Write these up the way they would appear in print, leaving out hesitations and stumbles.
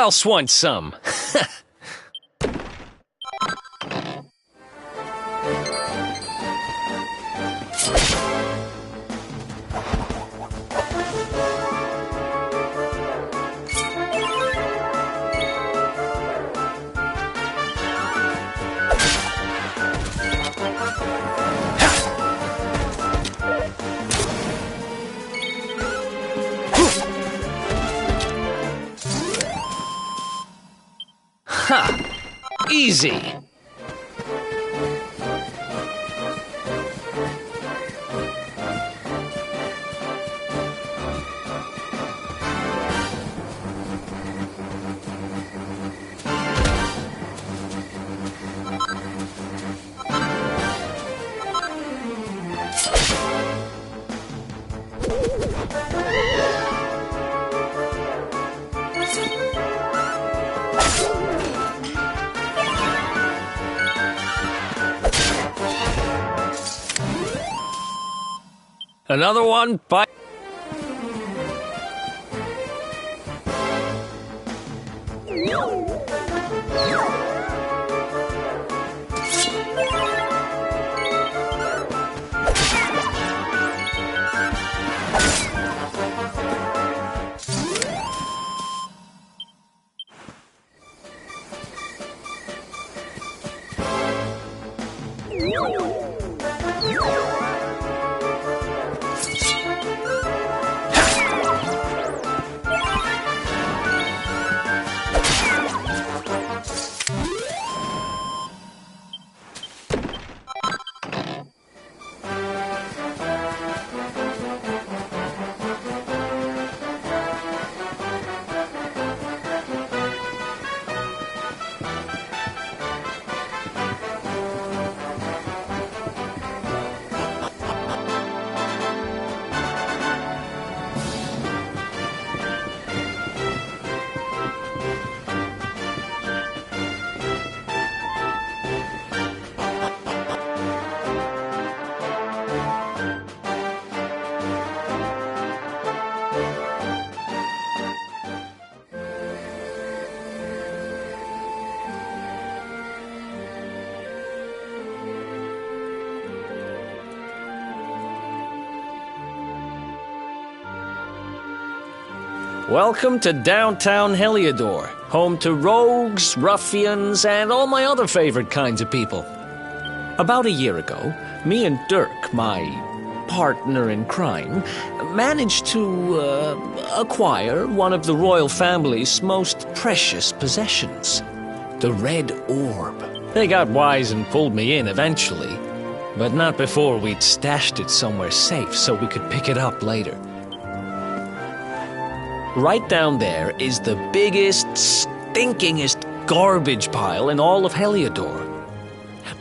else wants some? Ha! Easy! Another one, bye. Welcome to downtown Heliodor, home to rogues, ruffians, and all my other favorite kinds of people. About a year ago, me and Dirk, my partner in crime, managed to acquire one of the royal family's most precious possessions, the Red Orb. They got wise and pulled me in eventually, but not before we'd stashed it somewhere safe so we could pick it up later. Right down there is the biggest, stinkingest garbage pile in all of Heliodor.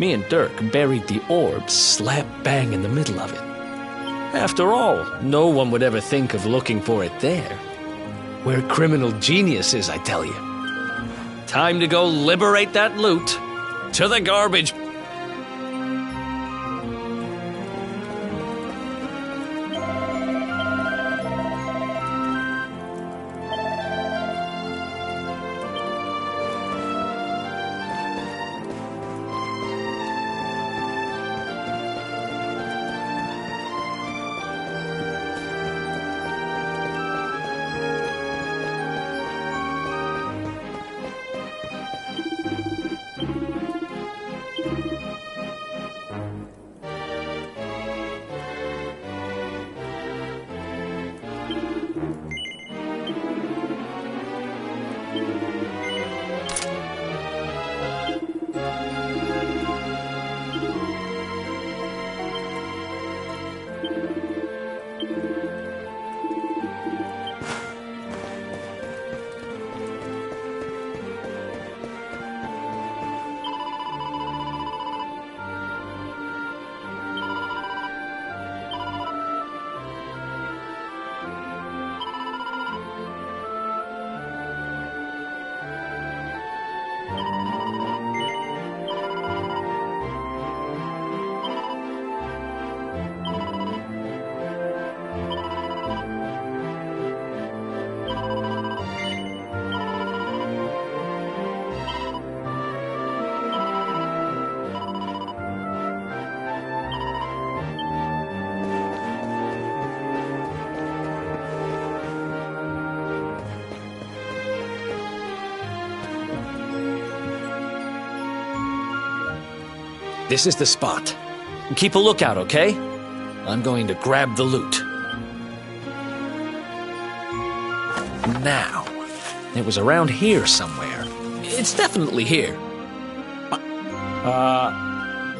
Me and Dirk buried the orb slap bang in the middle of it. After all, no one would ever think of looking for it there. We're criminal geniuses, I tell you. Time to go liberate that loot. To the garbage. this is the spot. Keep a lookout, okay? I'm going to grab the loot. Now, it was around here somewhere. It's definitely here.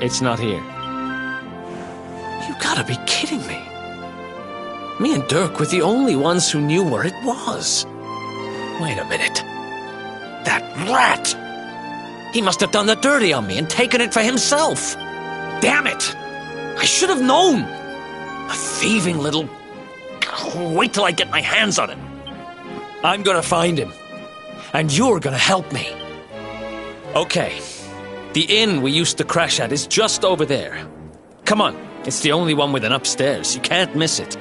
It's not here. You gotta be kidding me. Me and Dirk were the only ones who knew where it was. Wait a minute. That rat! He must have done the dirty on me and taken it for himself. Damn it! I should have known! A thieving little... Wait till I get my hands on him. I'm gonna find him. And you're gonna help me. Okay. The inn we used to crash at is just over there. Come on. It's the only one with an upstairs. You can't miss it.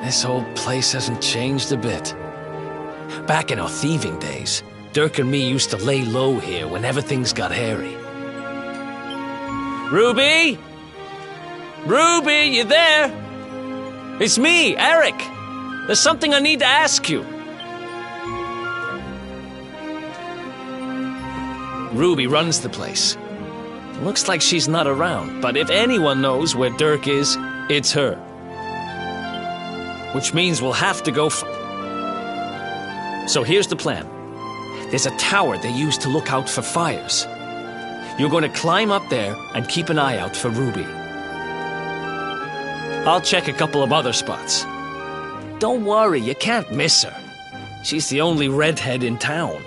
This whole place hasn't changed a bit. Back in our thieving days, Dirk and me used to lay low here whenever things got hairy. Ruby? Ruby, you there? It's me, Eric. There's something I need to ask you. Ruby runs the place. Looks like she's not around, but if anyone knows where Dirk is, it's her. Which means we'll have to go So here's the plan. There's a tower they use to look out for fires. You're going to climb up there and keep an eye out for Ruby. I'll check a couple of other spots. Don't worry, you can't miss her. She's the only redhead in town.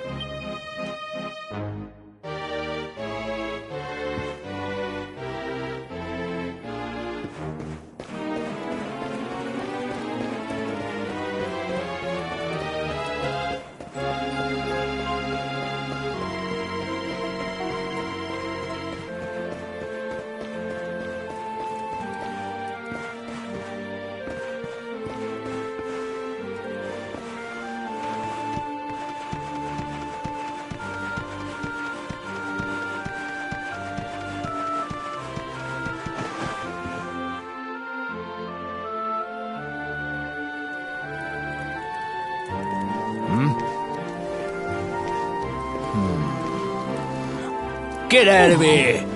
Get out of here!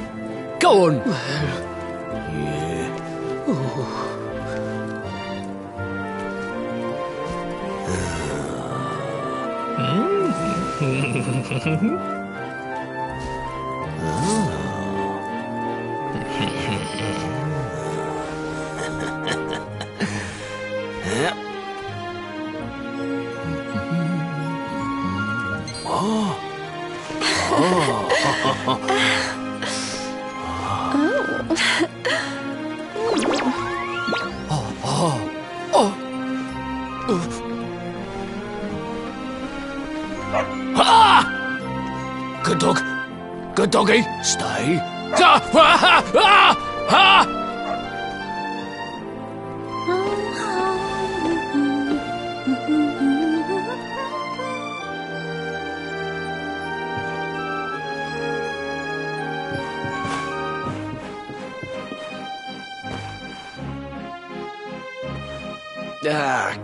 Go on! Good dog. Good doggy. Stay.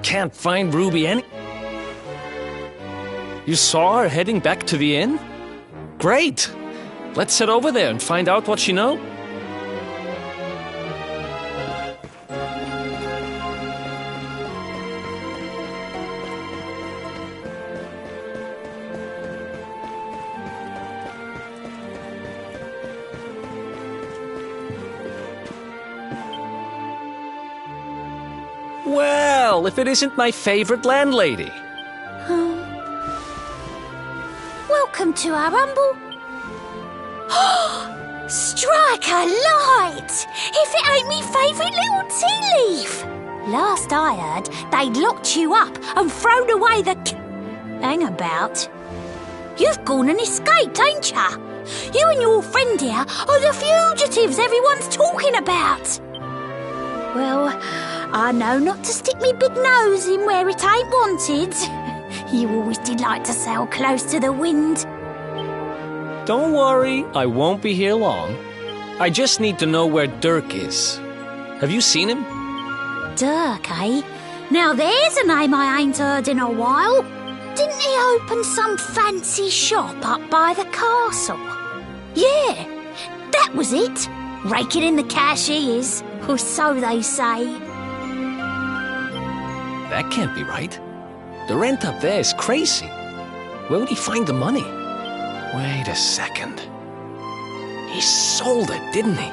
Can't find Ruby any... You saw her heading back to the inn? Great! Let's head over there and find out what she knows. Well, if it isn't my favorite landlady. Welcome to our humble... Strike a light! If it ain't me favourite little tea leaf! Last I heard, they'd locked you up and thrown away the... Hang about. You've gone and escaped, ain't ya? You and your friend here are the fugitives everyone's talking about. Well, I know not to stick me big nose in where it ain't wanted. You always did like to sail close to the wind. Don't worry, I won't be here long. I just need to know where Dirk is. Have you seen him? Dirk, eh? Now there's a name I ain't heard in a while. Didn't he open some fancy shop up by the castle? Yeah, that was it. Raking in the cash he is, or so they say. That can't be right. The rent up there is crazy. Where would he find the money? Wait a second. He sold it, didn't he?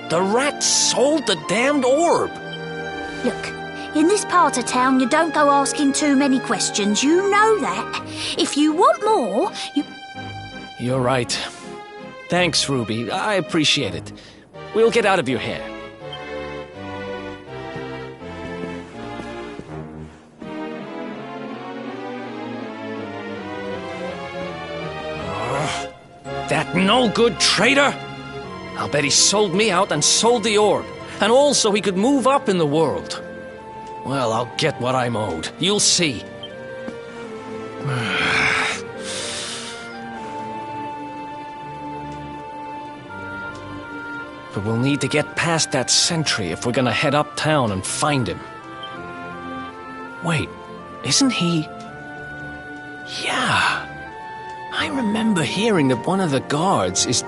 The rat sold the damned orb. Look, in this part of town you don't go asking too many questions, you know that. If you want more, you... You're right. Thanks, Ruby. I appreciate it. We'll get out of your hair. That no-good traitor! I'll bet he sold me out and sold the orb. And all so he could move up in the world. Well, I'll get what I'm owed. You'll see. But we'll need to get past that sentry if we're gonna head uptown and find him. Wait, isn't he... Yeah. I remember hearing that one of the guards is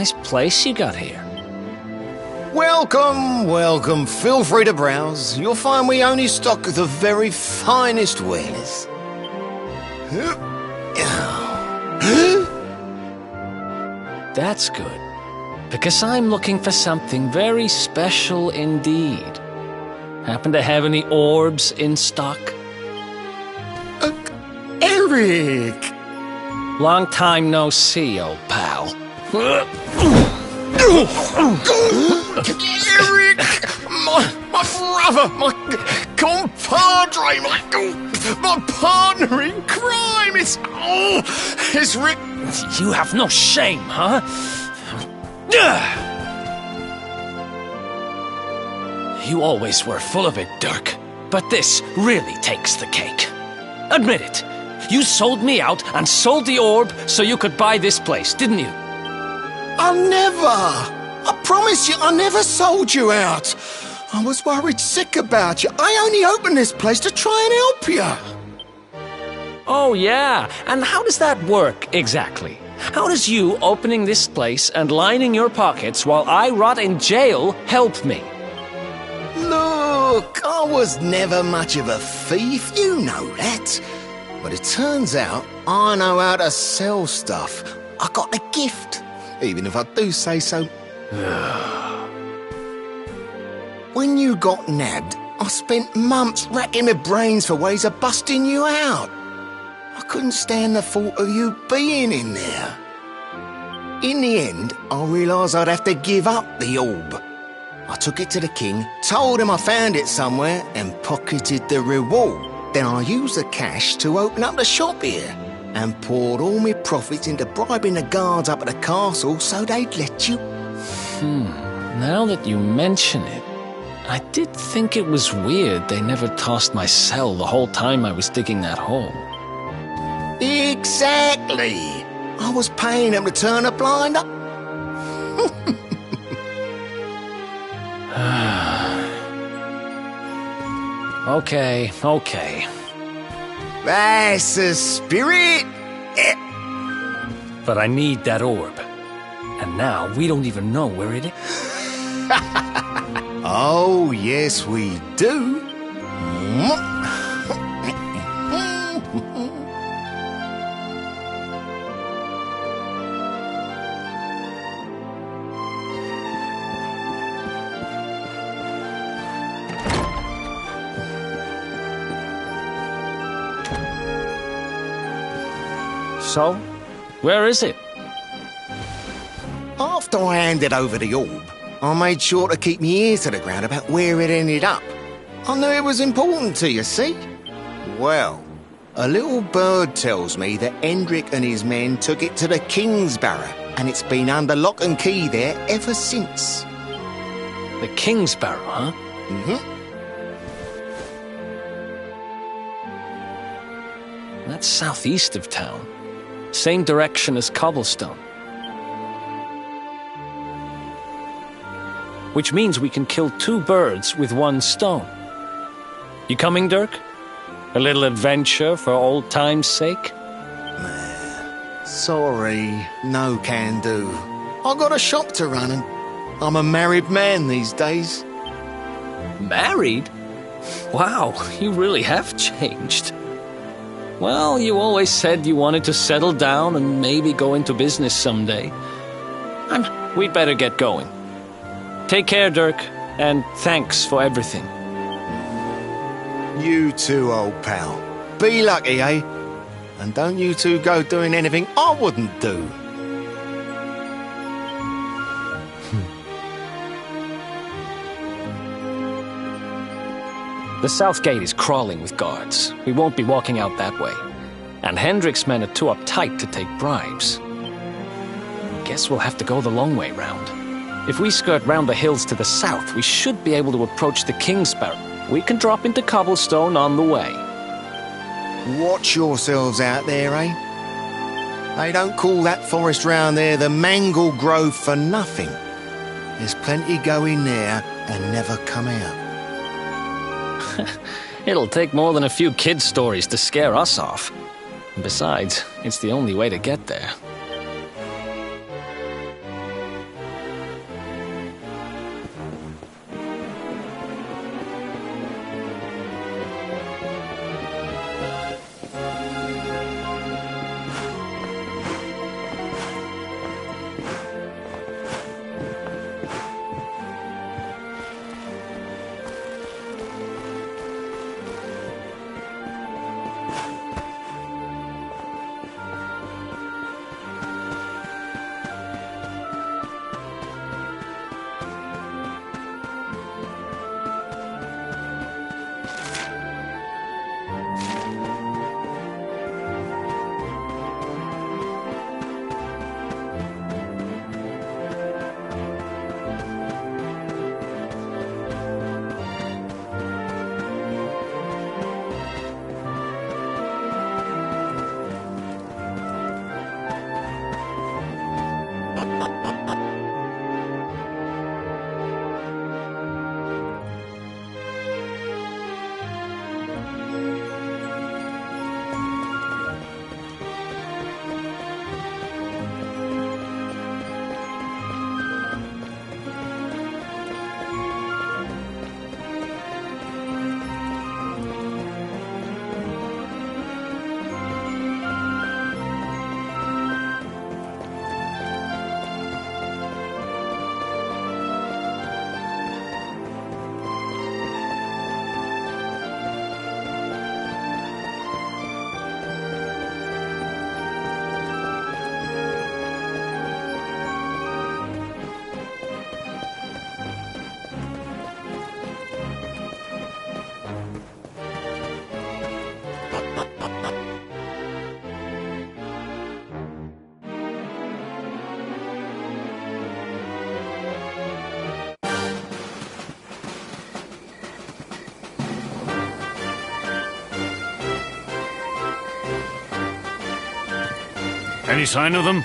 nice place you got here. Welcome, welcome. Feel free to browse. You'll find we only stock the very finest wares. That's good, because I'm looking for something very special indeed. Happen to have any orbs in stock? Eric! Long time no see, old pal. Eric! My brother, my compadre, my partner in crime! It's Rick. You have no shame, huh? You always were full of it, Dirk. But this really takes the cake. Admit it. You sold me out and sold the orb so you could buy this place, didn't you? I never! I promise you, I never sold you out. I was worried sick about you. I only opened this place to try and help you. Oh, yeah. And how does that work, exactly? How does you opening this place and lining your pockets while I rot in jail help me? Look, I was never much of a thief, you know that. But it turns out I know how to sell stuff. I got a gift, even if I do say so. When you got nabbed, I spent months racking my brains for ways of busting you out. I couldn't stand the thought of you being in there. In the end, I realised I'd have to give up the orb. I took it to the king, told him I found it somewhere, and pocketed the reward. Then I used the cash to open up the shop here, and poured all my profits into bribing the guards up at the castle so they'd let you. Now that you mention it, I did think it was weird they never tossed my cell the whole time I was digging that hole. Exactly. I was paying them to turn a blind eye. Okay. That's the spirit. But I need that orb. And now we don't even know where it is. Oh, yes, we do. So, where is it? After I handed over the orb, I made sure to keep my ear to the ground about where it ended up. I knew it was important to you, see? Well, a little bird tells me that Hendrik and his men took it to the King's Barrow, and it's been under lock and key there ever since. The King's Barrow, huh? Mm-hmm. That's southeast of town. Same direction as Cobblestone. Which means we can kill two birds with one stone. You coming, Dirk? A little adventure for old time's sake? Sorry, no can do. I got a shop to run and I'm a married man these days. Married? Wow, you really have changed. Well, you always said you wanted to settle down and maybe go into business someday. We'd better get going. Take care, Dirk, and thanks for everything. You too, old pal. Be lucky, eh? And don't you two go doing anything I wouldn't do. The south gate is crawling with guards. We won't be walking out that way. And Hendrik's men are too uptight to take bribes. Guess we'll have to go the long way round. If we skirt round the hills to the south, we should be able to approach the King's Barrow. We can drop into Cobblestone on the way. Watch yourselves out there, eh? They don't call that forest round there the Mangle Grove for nothing. There's plenty go in there and never come out. It'll take more than a few kid stories to scare us off. And besides, it's the only way to get there. Any sign of them?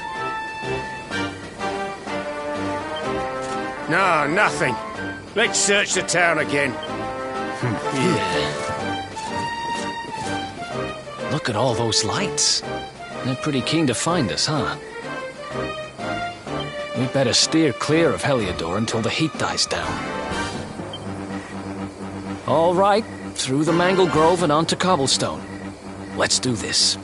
No, nothing. Let's search the town again. Look at all those lights. They're pretty keen to find us, huh? We better steer clear of Heliodor until the heat dies down. All right, through the Mangle Grove and onto Cobblestone. Let's do this.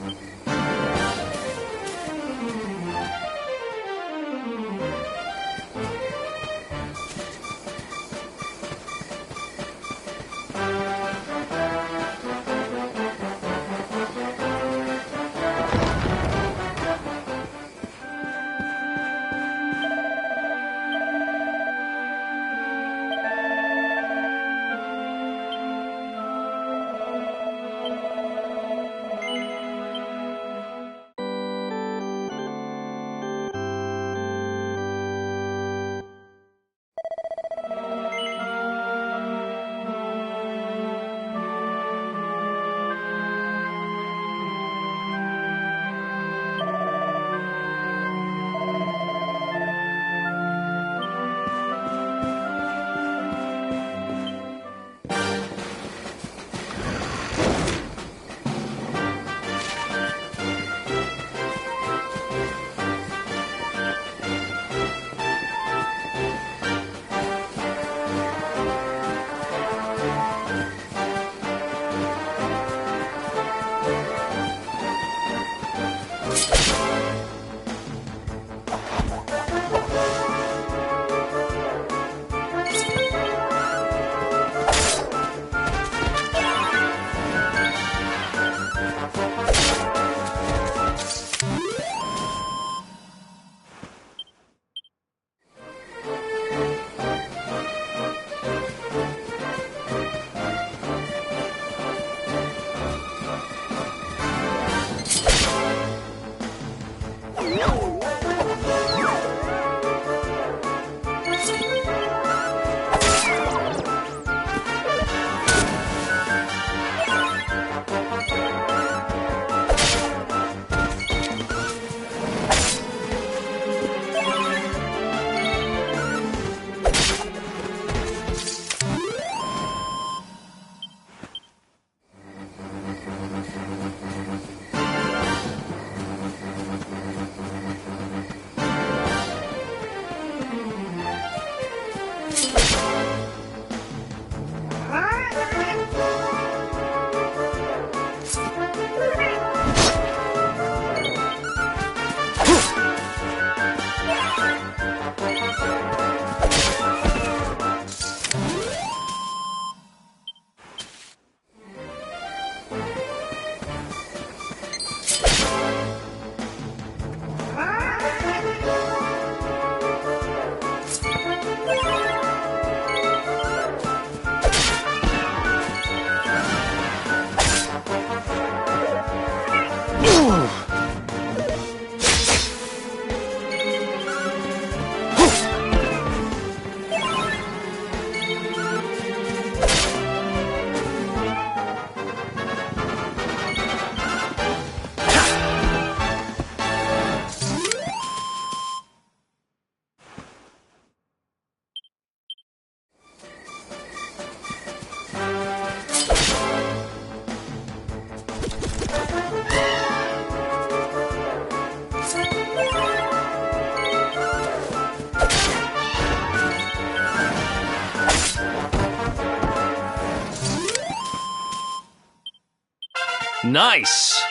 Nice!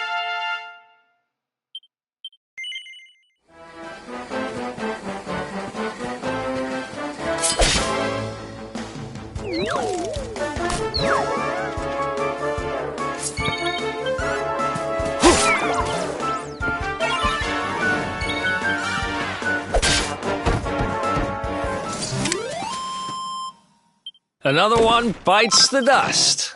Another one bites the dust.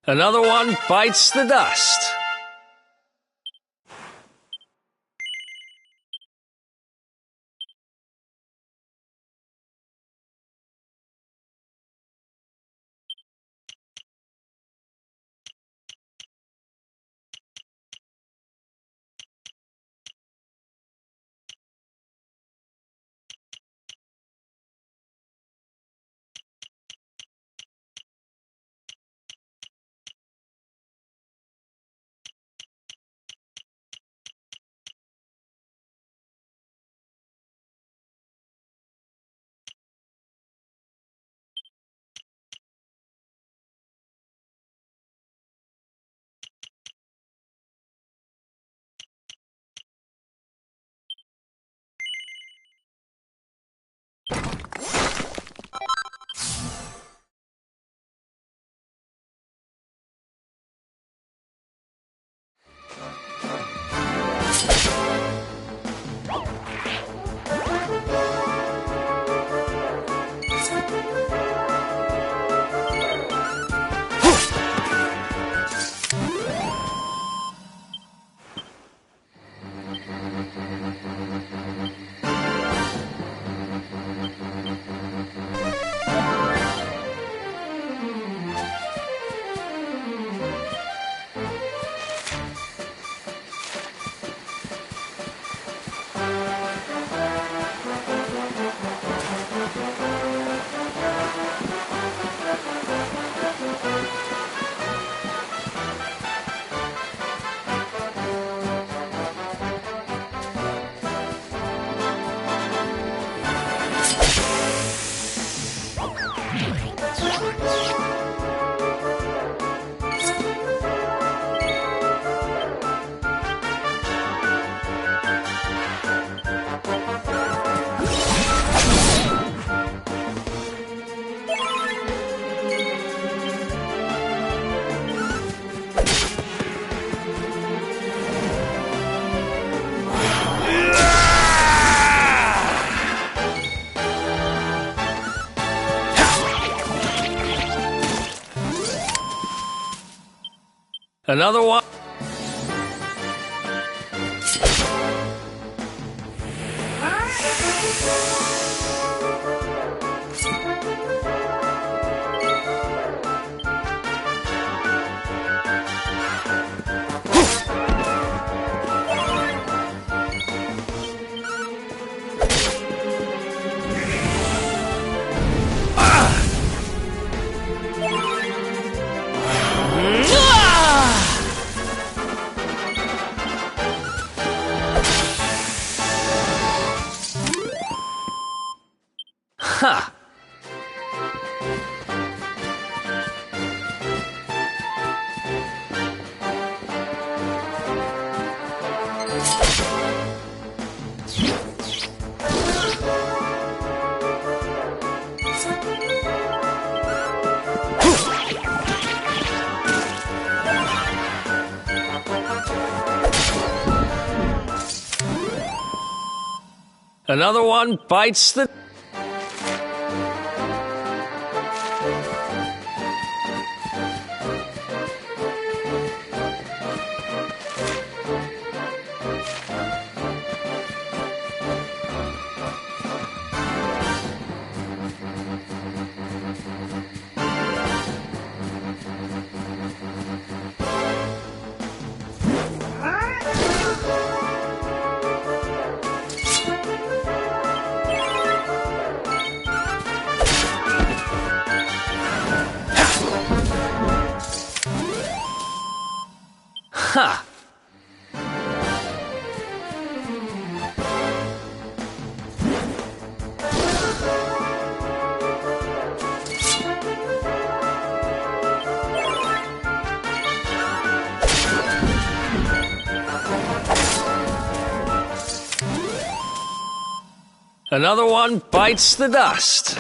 Another one bites the dust. Another one. Ha! Another one bites the... Another one bites the dust.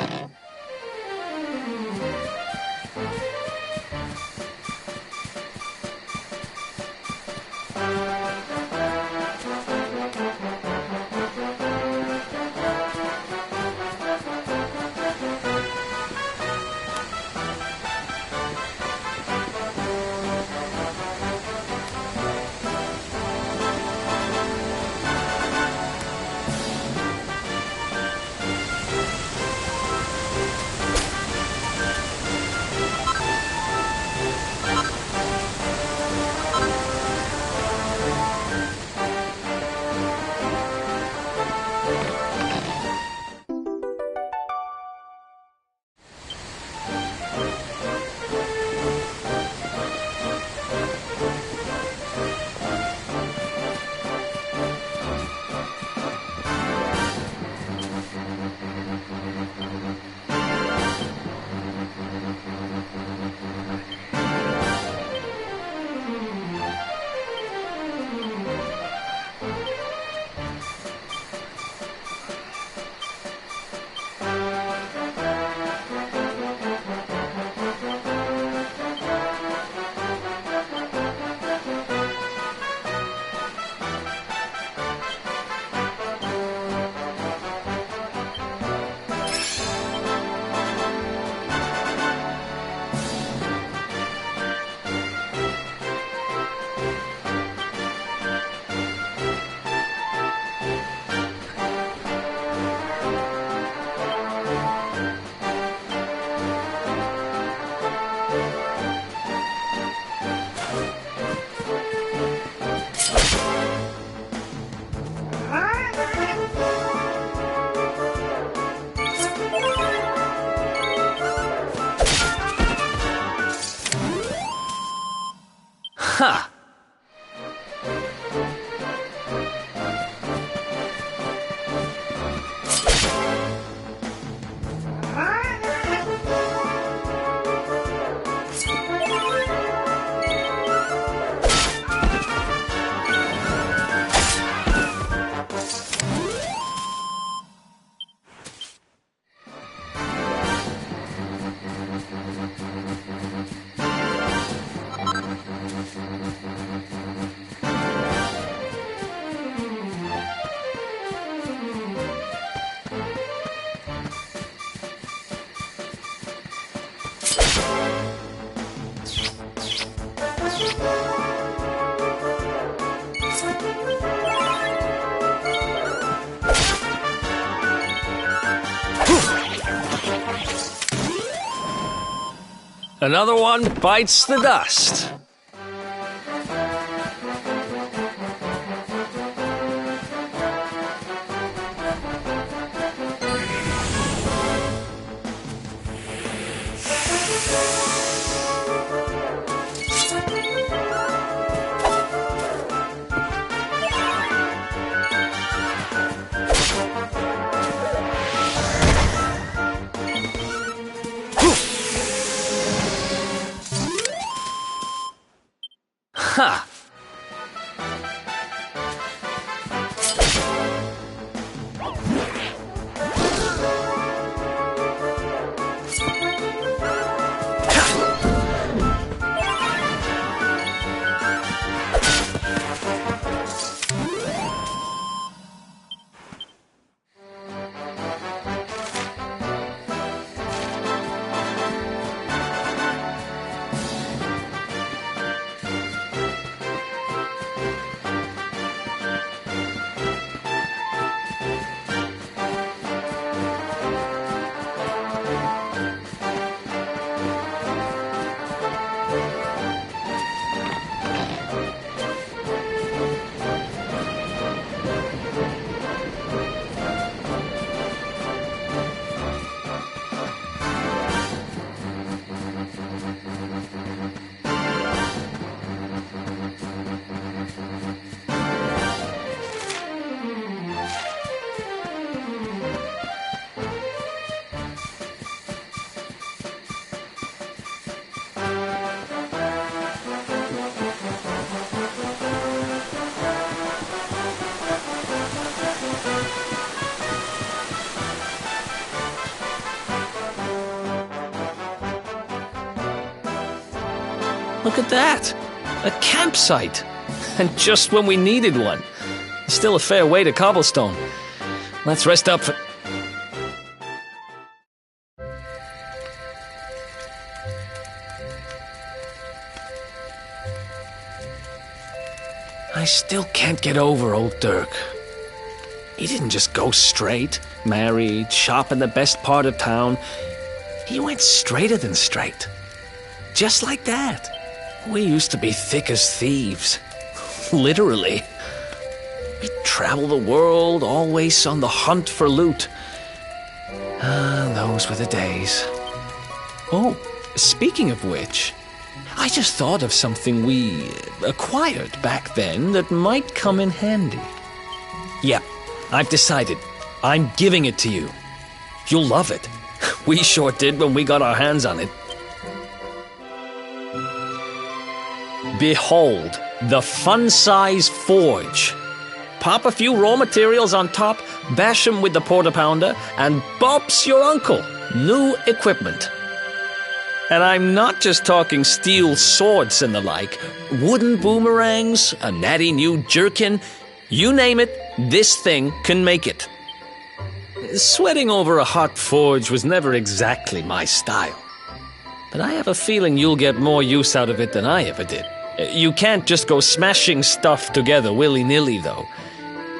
Ha! Another one bites the dust. Ha! Look at that! A campsite! And just when we needed one. Still a fair way to cobblestone. Let's rest up for... I still can't get over old Dirk. He didn't just go straight, married, shop in the best part of town. He went straighter than straight. Just like that. We used to be thick as thieves. Literally. We'd travel the world, always on the hunt for loot. Ah, those were the days. Oh, speaking of which, I just thought of something we acquired back then that might come in handy. Yeah, I've decided. I'm giving it to you. You'll love it. We sure did when we got our hands on it. Behold, the fun-size forge. Pop a few raw materials on top, bash them with the porta-pounder, and bop's your uncle. New equipment. And I'm not just talking steel swords and the like. Wooden boomerangs, a natty new jerkin. You name it, this thing can make it. Sweating over a hot forge was never exactly my style. But I have a feeling you'll get more use out of it than I ever did. You can't just go smashing stuff together willy-nilly, though.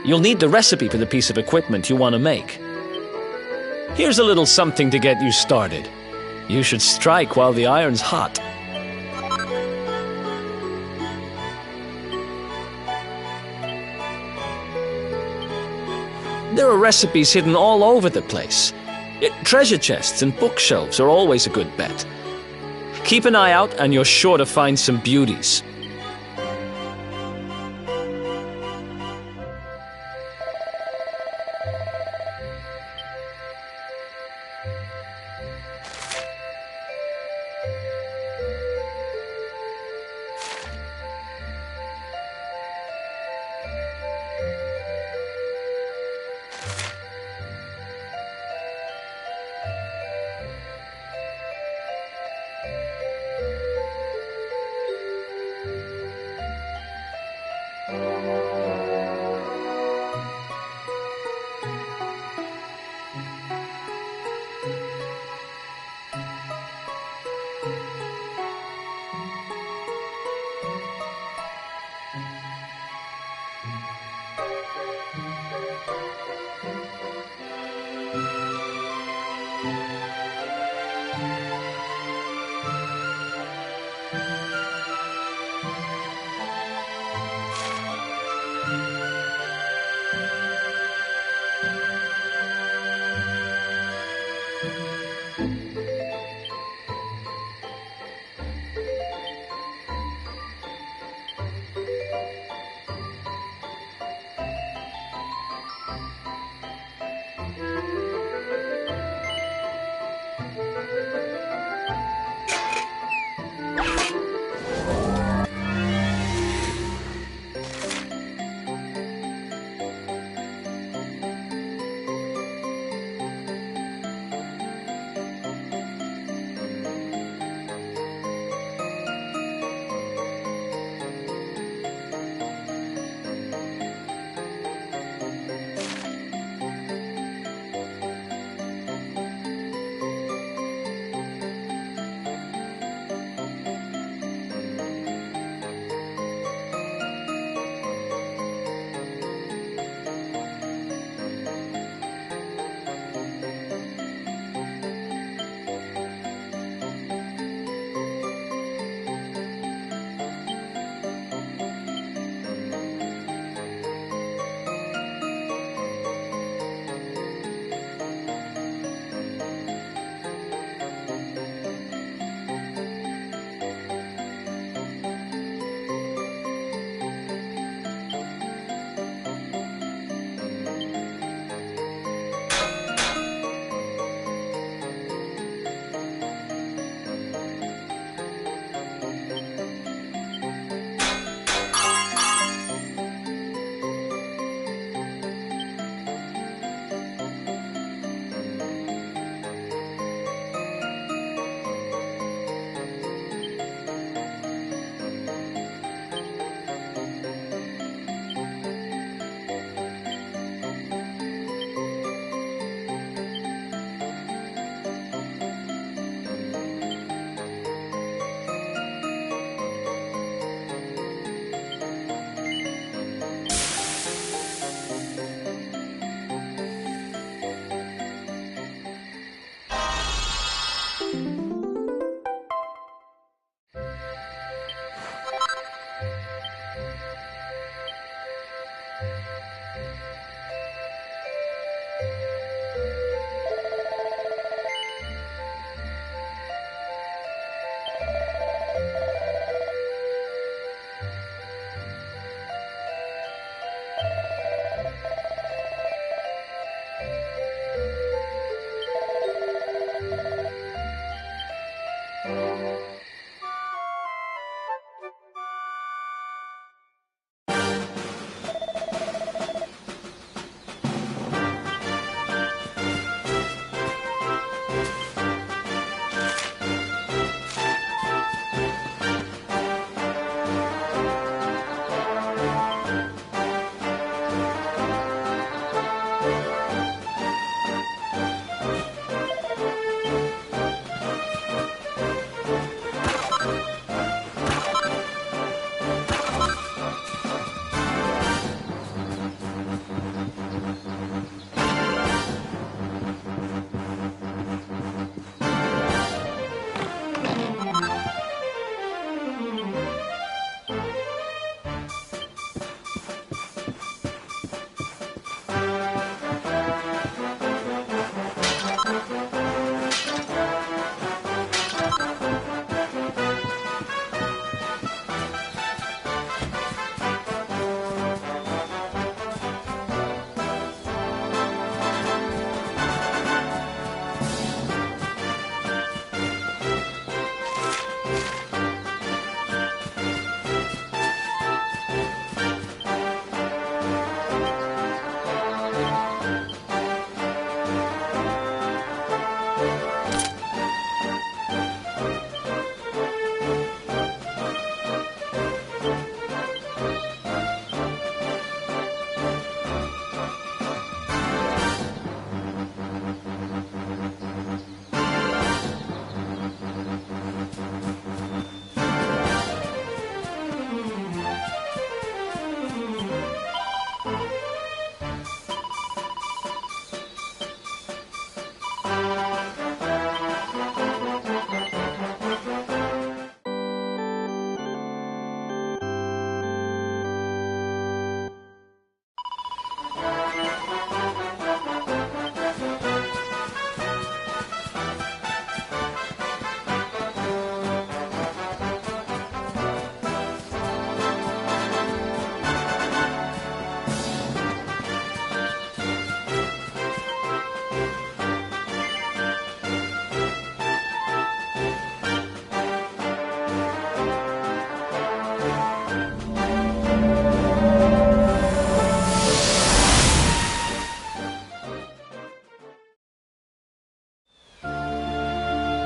You'll need the recipe for the piece of equipment you want to make. Here's a little something to get you started. You should strike while the iron's hot. There are recipes hidden all over the place. Treasure chests and bookshelves are always a good bet. Keep an eye out and you're sure to find some beauties.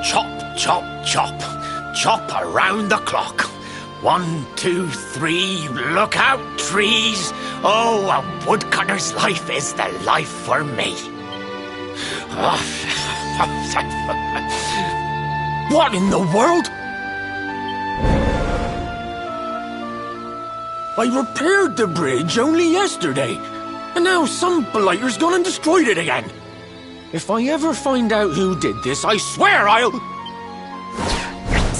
Chop, chop, chop. Chop around the clock. 1, 2, 3, look out, trees. Oh, a woodcutter's life is the life for me. What in the world? I repaired the bridge only yesterday, and now some blighter's gone and destroyed it again. If I ever find out who did this, I swear I'll...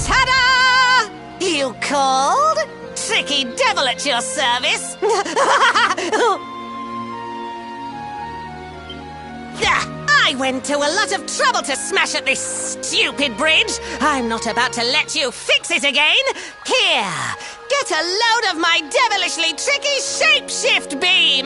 Ta-da! You called? Tricky devil at your service. I went to a lot of trouble to smash at this stupid bridge. I'm not about to let you fix it again. Here, get a load of my devilishly tricky shapeshift beam.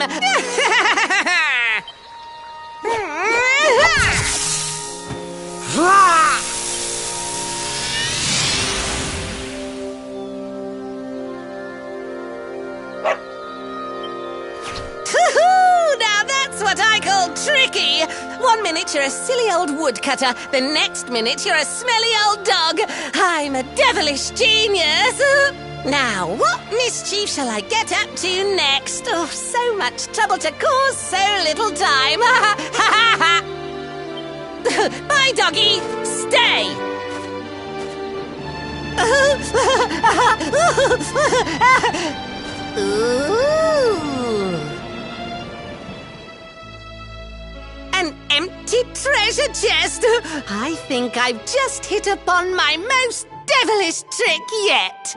Now that's what I call tricky. 1 minute you're a silly old woodcutter, the next minute you're a smelly old dog. I'm a devilish genius. Now, what mischief shall I get up to next? Oh, so much trouble to cause so little time. Bye, doggy. Stay. Ooh. An empty treasure chest. I think I've just hit upon my most devilish trick yet.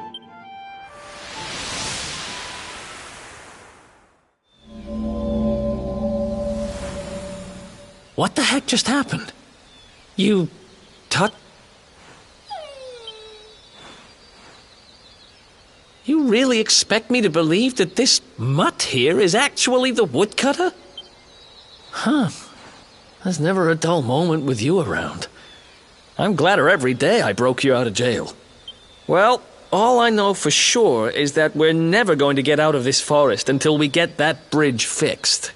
What the heck just happened? You... You really expect me to believe that this mutt here is actually the woodcutter? Huh. There's never a dull moment with you around. I'm gladder every day I broke you out of jail. Well, all I know for sure is that we're never going to get out of this forest until we get that bridge fixed.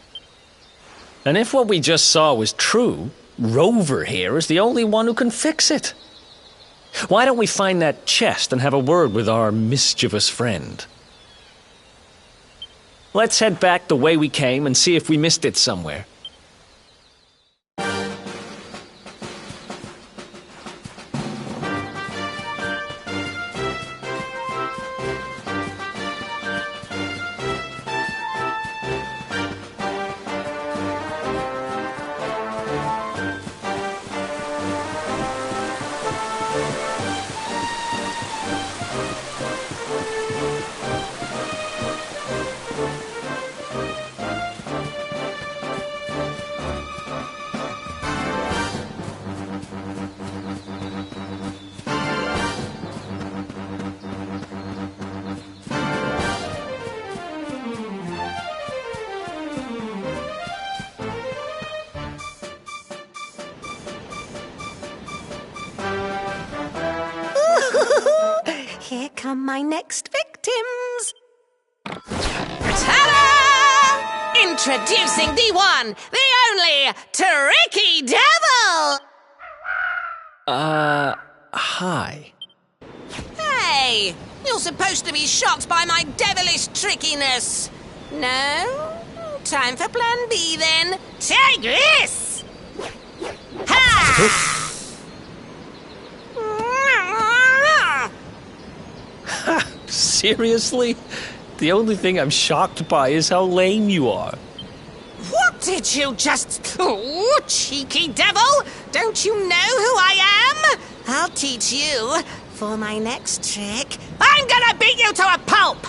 And if what we just saw was true, Rover here is the only one who can fix it. Why don't we find that chest and have a word with our mischievous friend? Let's head back the way we came and see if we missed it somewhere. Here come my next victims. Ta-da! Introducing the one, the only, Tricky Devil! Hi. Hey, you're supposed to be shocked by my devilish trickiness. No? Time for plan B then. Take this! Ha! Seriously? The only thing I'm shocked by is how lame you are. What did you just... Oh, cheeky devil! Don't you know who I am? I'll teach you. For my next trick, I'm gonna beat you to a pulp!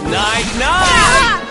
Night, night!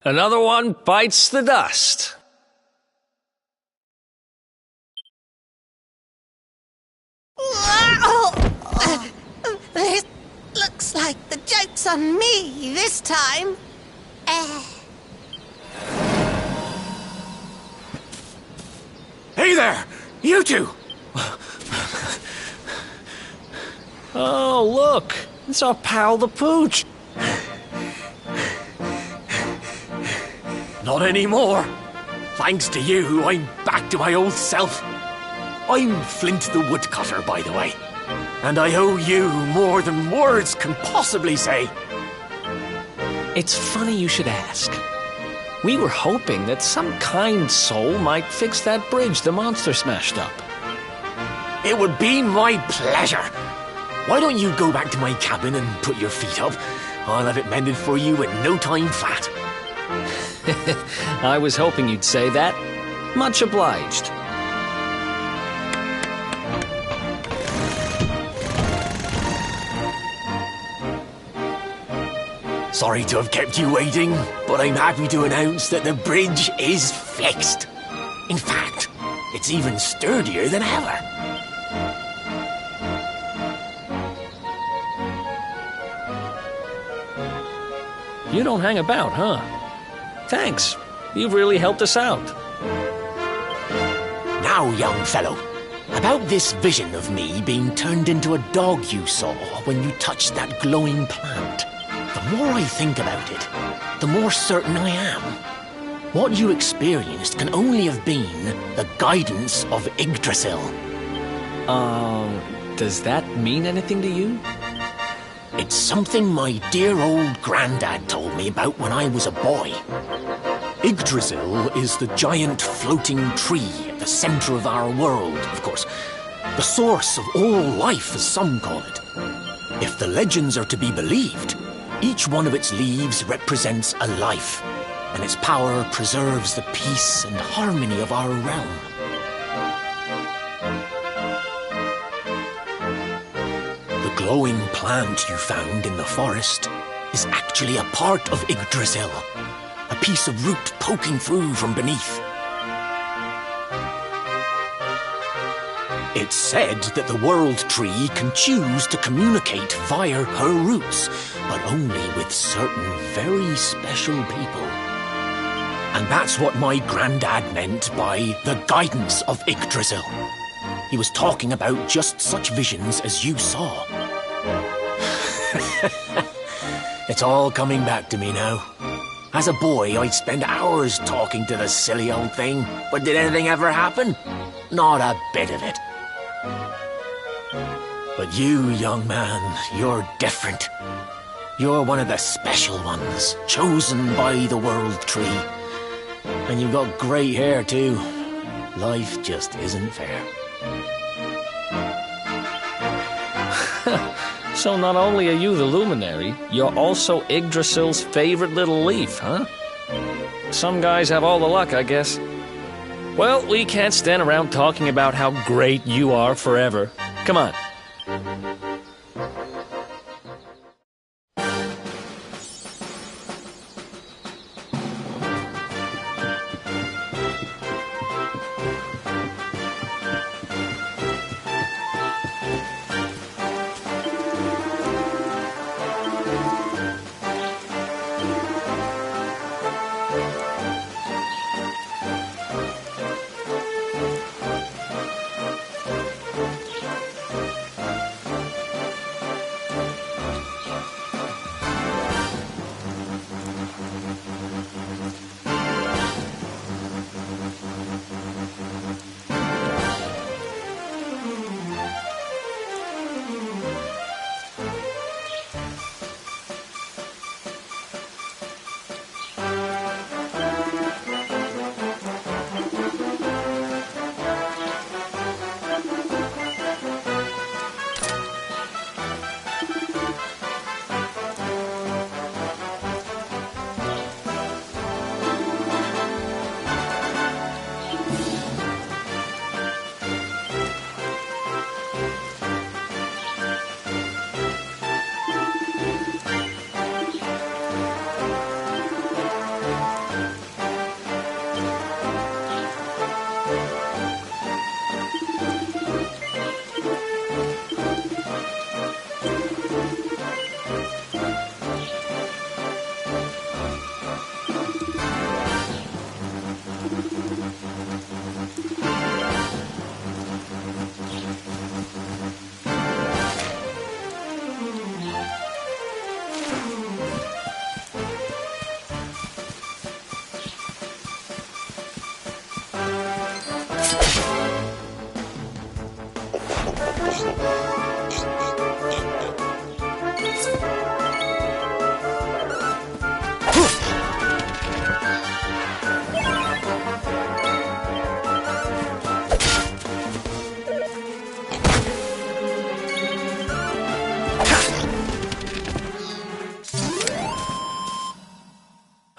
Another one bites the dust. This looks like the joke's on me this time. Hey there! You two! Oh, look! It's our pal the Pooch. Not anymore. Thanks to you, I'm back to my old self. I'm Flint the Woodcutter, by the way. And I owe you more than words can possibly say. It's funny you should ask. We were hoping that some kind soul might fix that bridge the monster smashed up. It would be my pleasure. Why don't you go back to my cabin and put your feet up? I'll have it mended for you in no time flat. I was hoping you'd say that. Much obliged. Sorry to have kept you waiting, but I'm happy to announce that the bridge is fixed. In fact, it's even sturdier than ever. You don't hang about, huh? Thanks. You've really helped us out. Now, young fellow, about this vision of me being turned into a dog you saw when you touched that glowing plant. The more I think about it, the more certain I am. What you experienced can only have been the guidance of Yggdrasil. Does that mean anything to you? It's something my dear old granddad told me about when I was a boy. Yggdrasil is the giant floating tree at the center of our world, of course. The source of all life, as some call it. If the legends are to be believed, each one of its leaves represents a life, and its power preserves the peace and harmony of our realm. The glowing plant you found in the forest is actually a part of Yggdrasil, a piece of root poking through from beneath. It's said that the World Tree can choose to communicate via her roots, but only with certain very special people. And that's what my granddad meant by the guidance of Yggdrasil. He was talking about just such visions as you saw. It's all coming back to me now. As a boy, I'd spend hours talking to the silly old thing, but did anything ever happen? Not a bit of it. But you, young man, you're different. You're one of the special ones, chosen by the World Tree. And you've got great hair, too. Life just isn't fair. So not only are you the luminary, you're also Yggdrasil's favorite little leaf, huh? Some guys have all the luck, I guess. Well, we can't stand around talking about how great you are forever. Come on.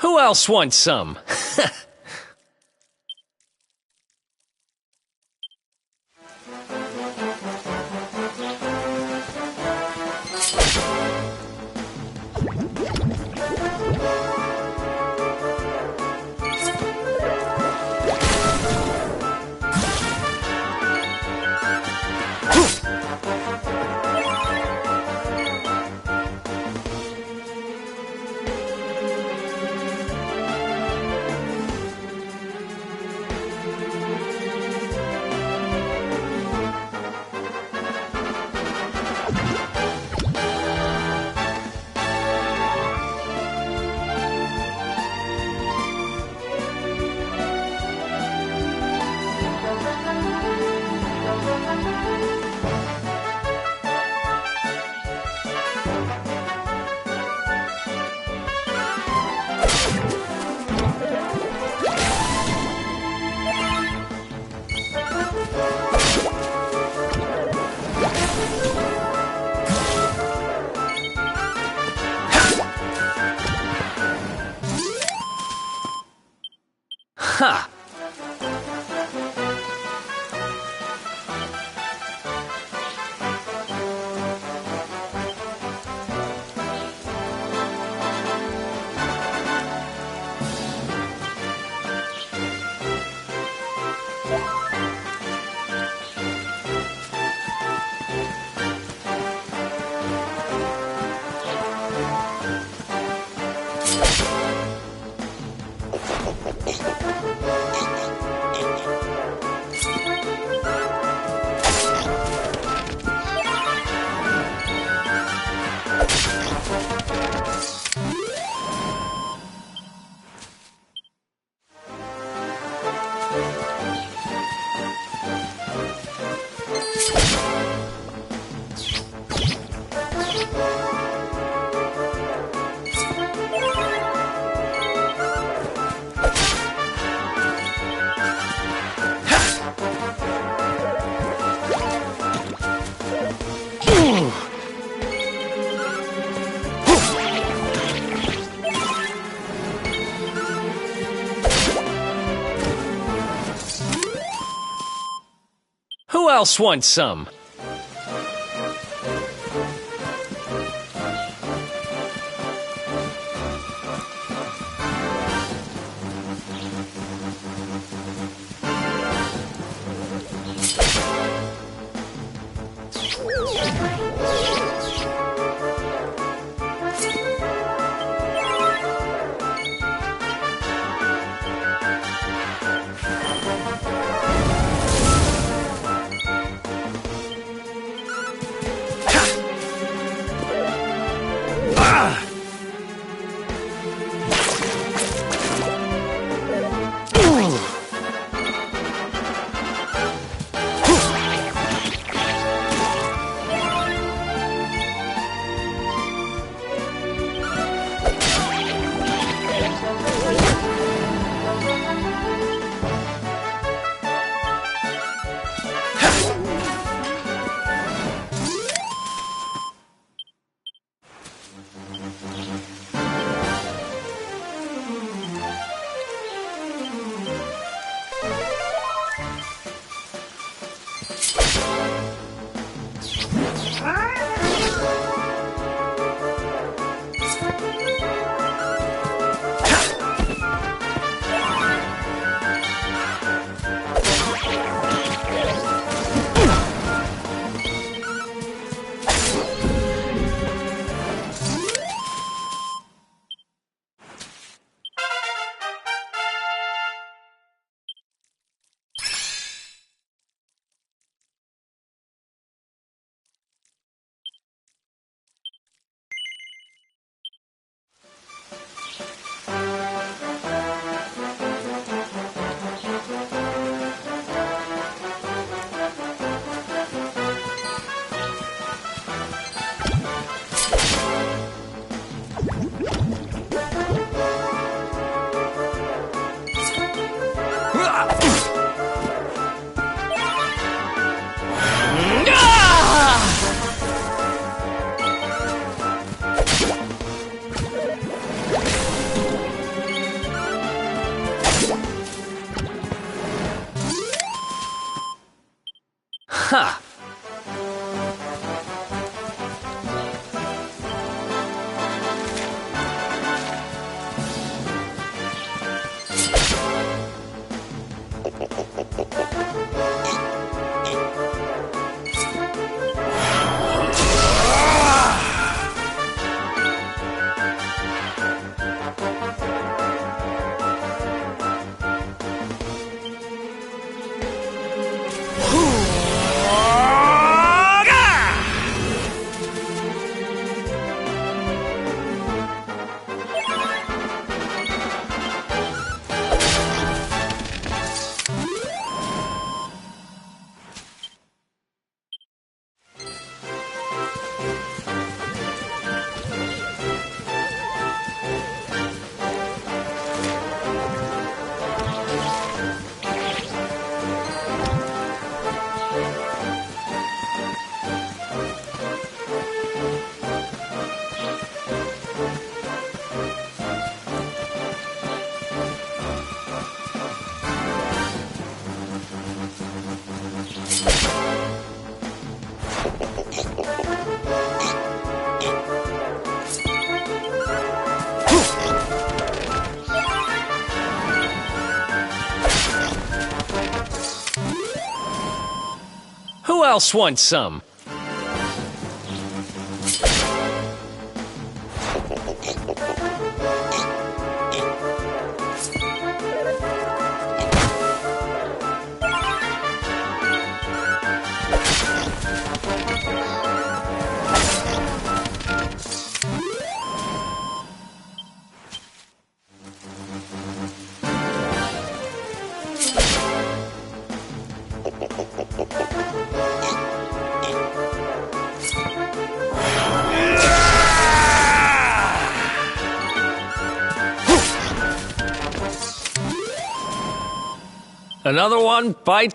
Who else wants some? Ha! Who else wants some? Ha! Who else wants some? Another one bite.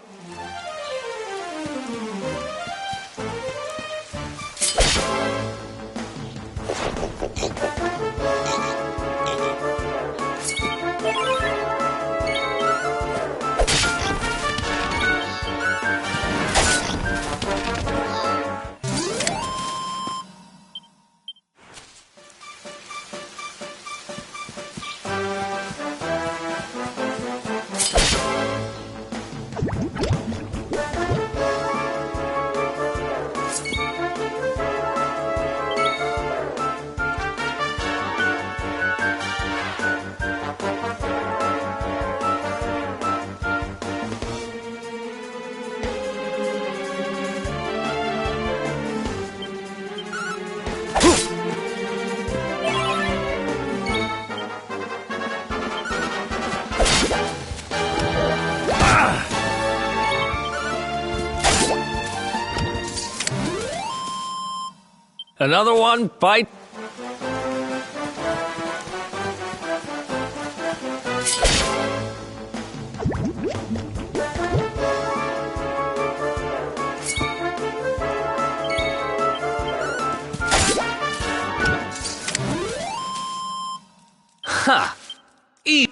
Another one bite. Ha! Eat.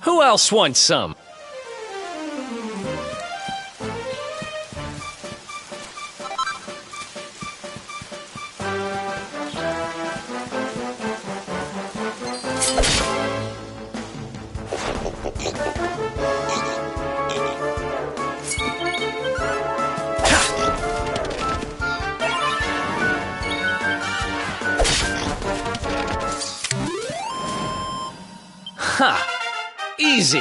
Who else wants some? Ha! Easy!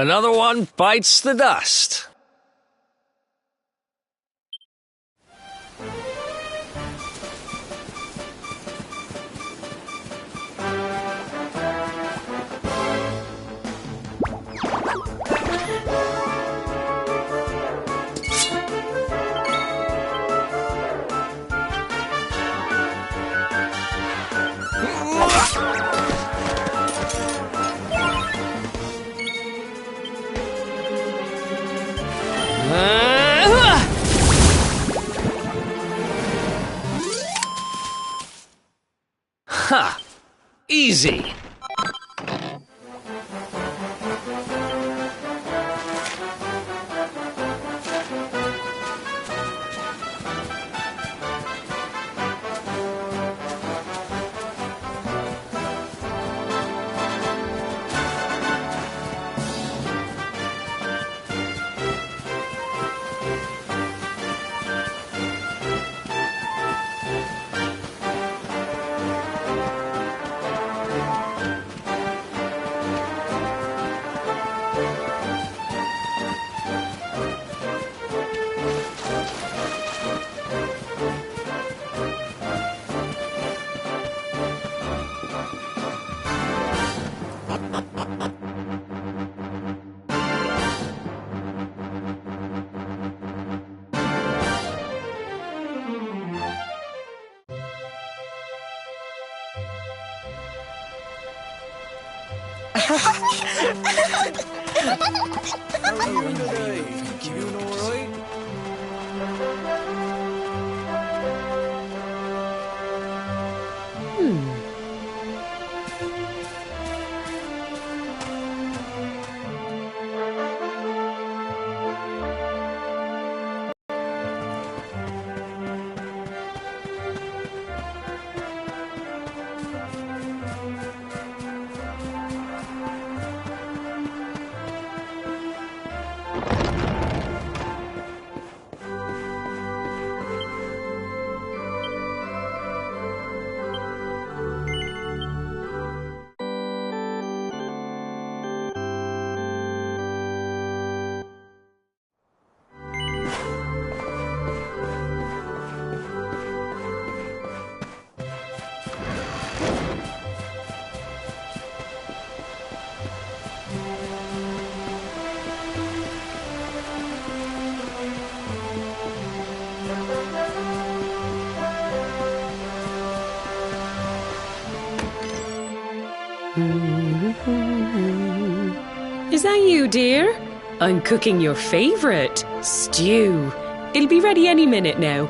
Another one bites the dust. Ha! Easy! How are you today? You doing alright? Is that you, dear? I'm cooking your favourite, stew. It'll be ready any minute now.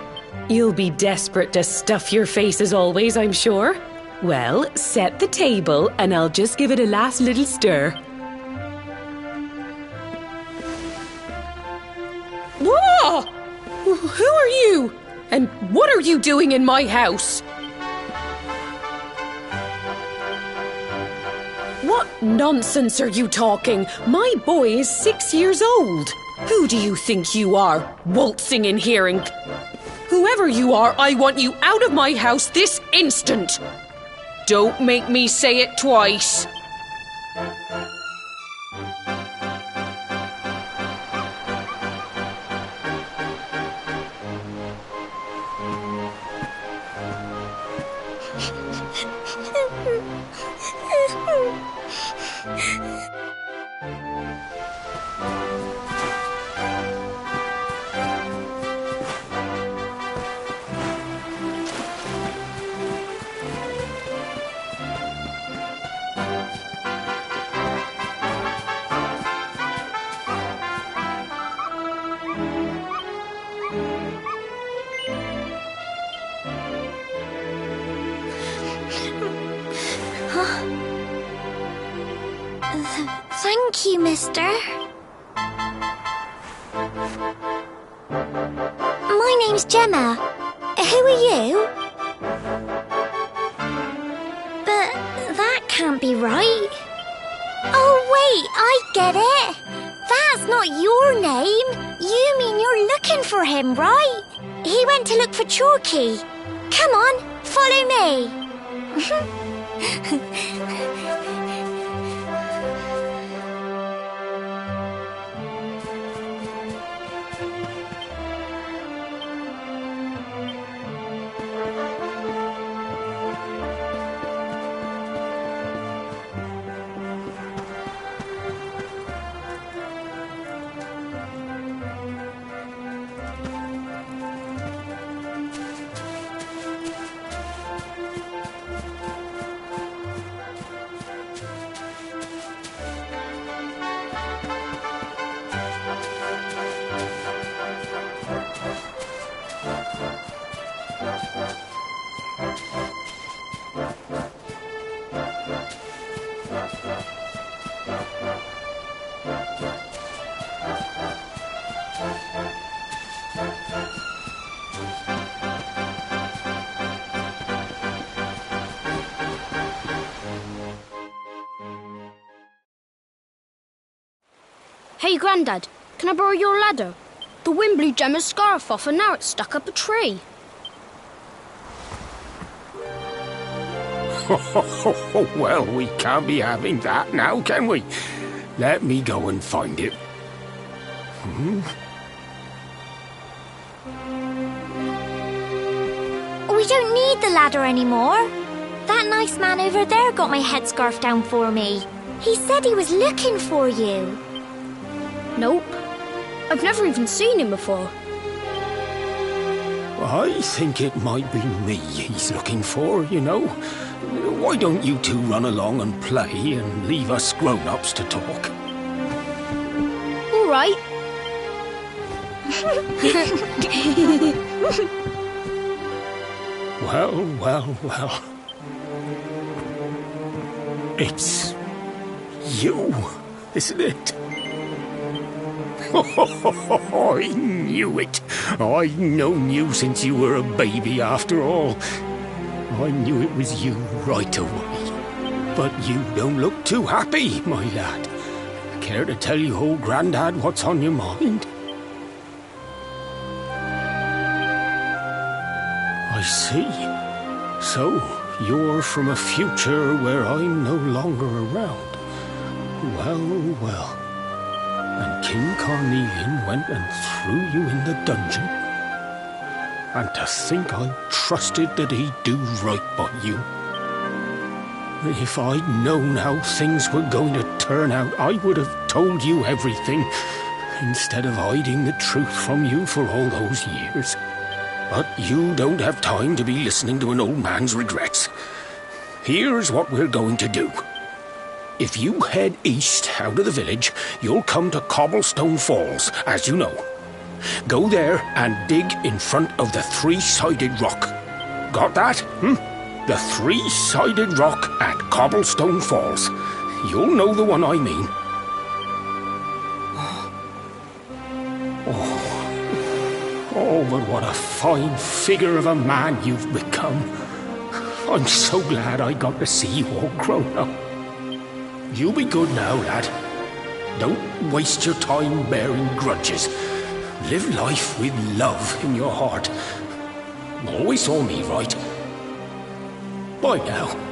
You'll be desperate to stuff your face as always, I'm sure. Well, set the table and I'll just give it a last little stir. Who are you? And what are you doing in my house? What nonsense are you talking? My boy is 6 years old. Who do you think you are, waltzing in here and... Whoever you are, I want you out of my house this instant. Don't make me say it twice. Thank you, mister. My name's Gemma. Who are you? But that can't be right. Oh, wait, I get it. That's not your name. You mean you're looking for him, right? He went to look for Chalky. Come on, follow me. Hey, Grandad, can I borrow your ladder? The wind blew Gemma's scarf off and now it's stuck up a tree. Well, we can't be having that now, can we? Let me go and find it. We don't need the ladder anymore. That nice man over there got my headscarf down for me. He said he was looking for you. Nope. I've never even seen him before. I think it might be me he's looking for, you know. Why don't you two run along and play and leave us grown-ups to talk? All right. Well. It's you, isn't it? I knew it. I've known you since you were a baby, after all. I knew it was you right away. But you don't look too happy, my lad. Care to tell your old Grandad what's on your mind? I see. So, you're from a future where I'm no longer around. Well. And King Carnelian went and threw you in the dungeon. And to think I trusted that he'd do right by you. If I'd known how things were going to turn out, I would have told you everything, instead of hiding the truth from you for all those years. But you don't have time to be listening to an old man's regrets. Here's what we're going to do. If you head east out of the village, you'll come to Cobblestone Falls, as you know. Go there and dig in front of the three-sided rock. Got that? The three-sided rock at Cobblestone Falls. You'll know the one I mean. Oh, but what a fine figure of a man you've become. I'm so glad I got to see you all grown up. You be good now, lad. Don't waste your time bearing grudges. Live life with love in your heart. Always saw me right. Bye now.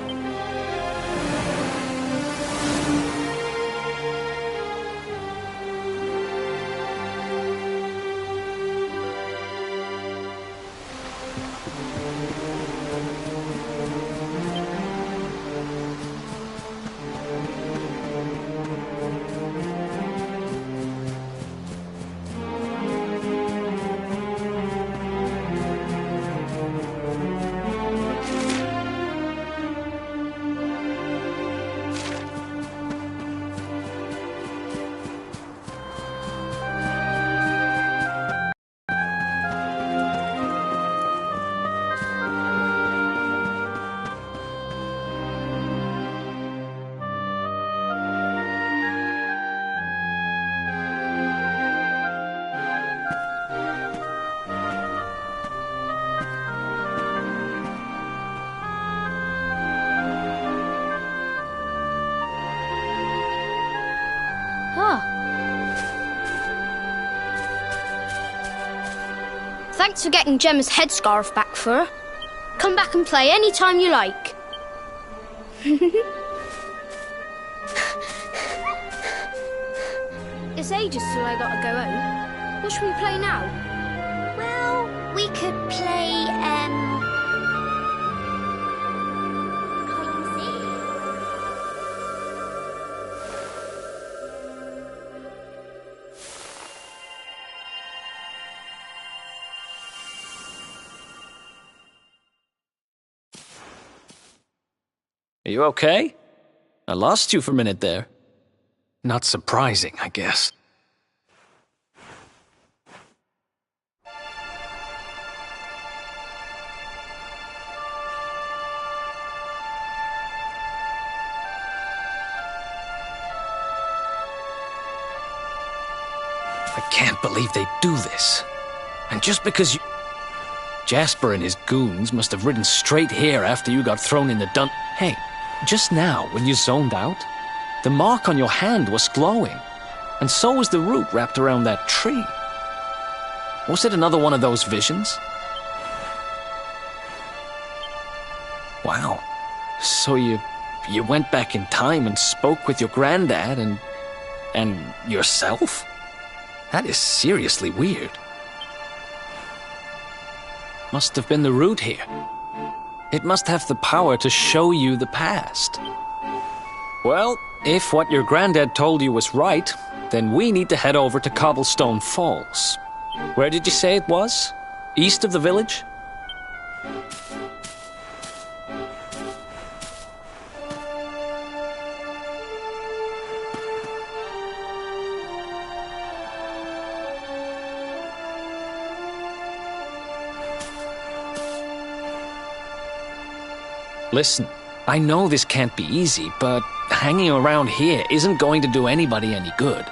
Thanks for getting Gemma's headscarf back for her. Come back and play any time you like. It's ages till I gotta go home. What should we play now? Well, we could play, hide and seek. Are you okay? I lost you for a minute there. Not surprising, I guess. I can't believe they do this. And just because you... Jasper and his goons must have ridden straight here after you got thrown in the dun... Hey, just now, when you zoned out, the mark on your hand was glowing, and so was the root wrapped around that tree. Was it another one of those visions? Wow. So you went back in time and spoke with your granddad and yourself? That is seriously weird. Must have been the root here. It must have the power to show you the past. Well, if what your granddad told you was right, then we need to head over to Cobblestone Falls. Where did you say it was? East of the village? Listen, I know this can't be easy, but hanging around here isn't going to do anybody any good.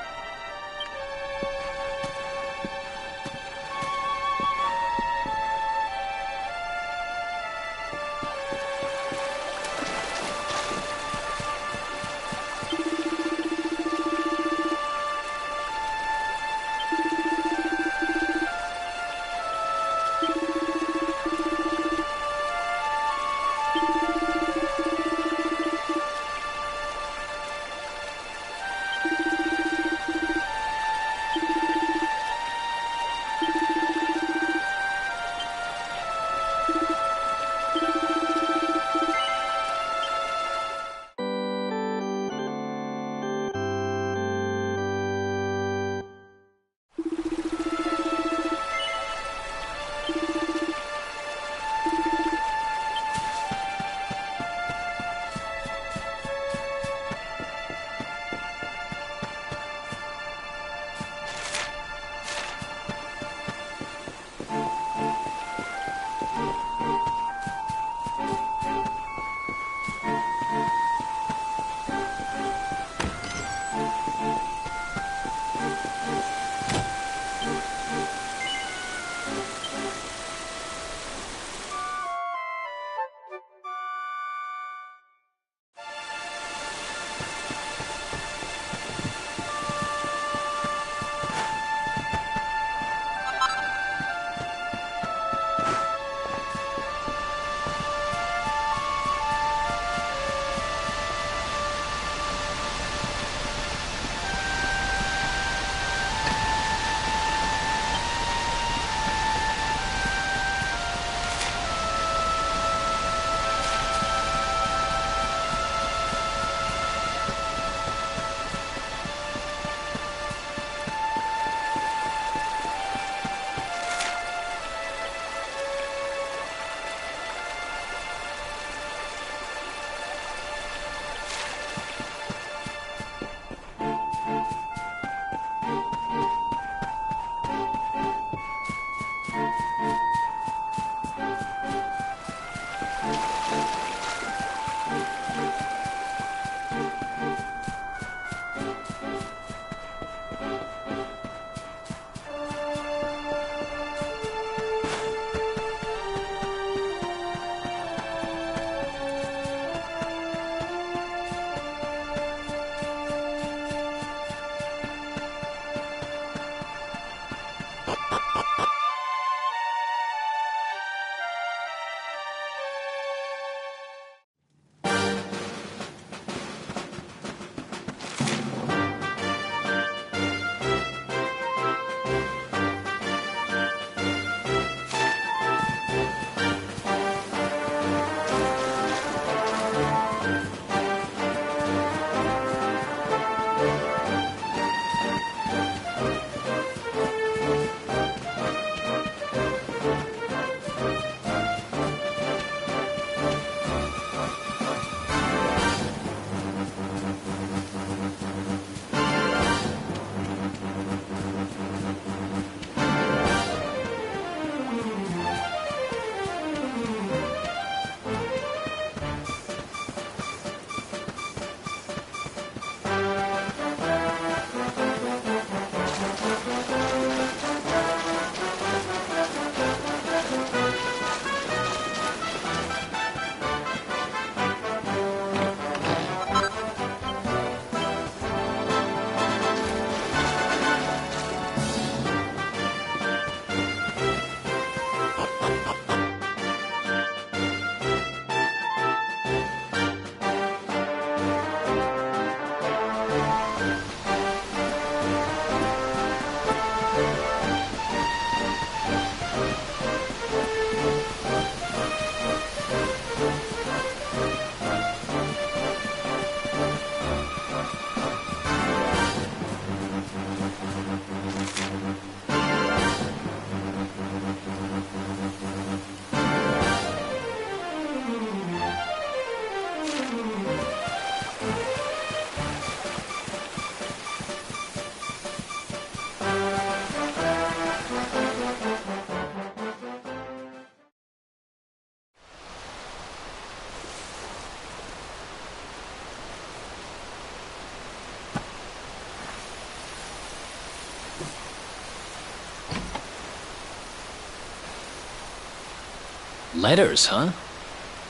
Letters, huh?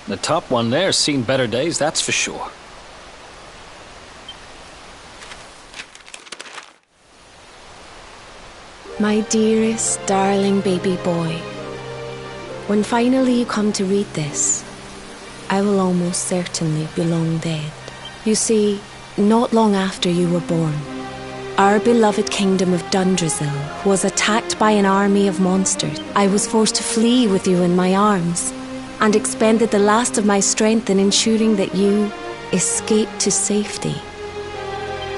The top one there's seen better days, that's for sure. My dearest, darling baby boy, when finally you come to read this, I will almost certainly be long dead. You see, not long after you were born, our beloved kingdom of Dundrasil was attacked by an army of monsters. I was forced to flee with you in my arms and expended the last of my strength in ensuring that you escaped to safety.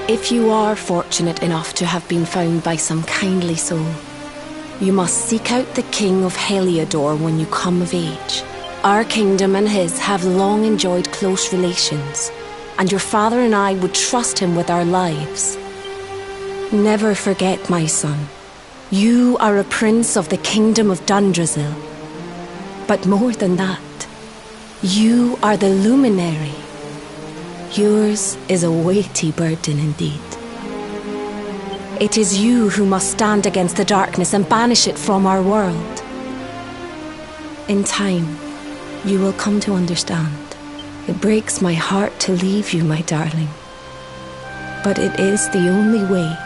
If you are fortunate enough to have been found by some kindly soul, you must seek out the King of Heliodor when you come of age. Our kingdom and his have long enjoyed close relations, and your father and I would trust him with our lives. Never forget, my son, you are a prince of the kingdom of Dundrasil. But more than that, you are the luminary. Yours is a weighty burden indeed. It is you who must stand against the darkness and banish it from our world. In time, you will come to understand. It breaks my heart to leave you, my darling. But it is the only way.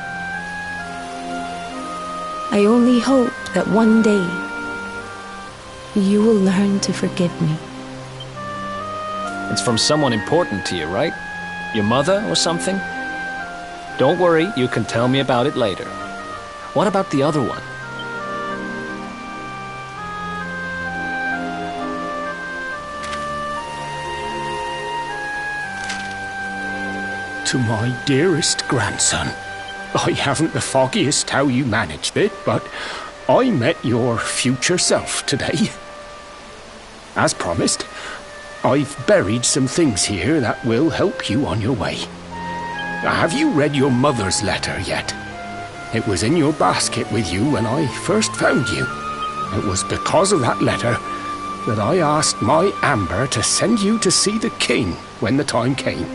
I only hope that one day you will learn to forgive me. It's from someone important to you, right? Your mother or something? Don't worry, you can tell me about it later. What about the other one? To my dearest grandson, I haven't the foggiest how you managed it, but I met your future self today. As promised, I've buried some things here that will help you on your way. Have you read your mother's letter yet? It was in your basket with you when I first found you. It was because of that letter that I asked my Amber to send you to see the king when the time came.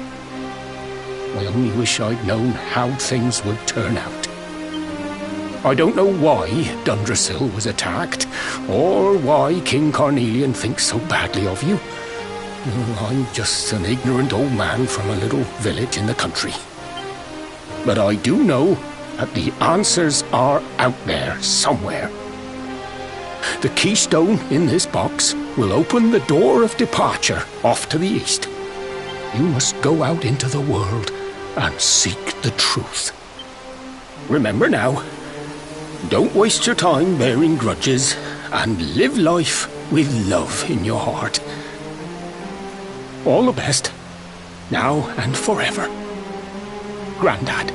I only wish I'd known how things would turn out. I don't know why Dundrasil was attacked, or why King Carnelian thinks so badly of you. I'm just an ignorant old man from a little village in the country. But I do know that the answers are out there somewhere. The keystone in this box will open the door of departure off to the east. You must go out into the world and seek the truth. Remember now, don't waste your time bearing grudges, and live life with love in your heart. All the best, now and forever. Grandad.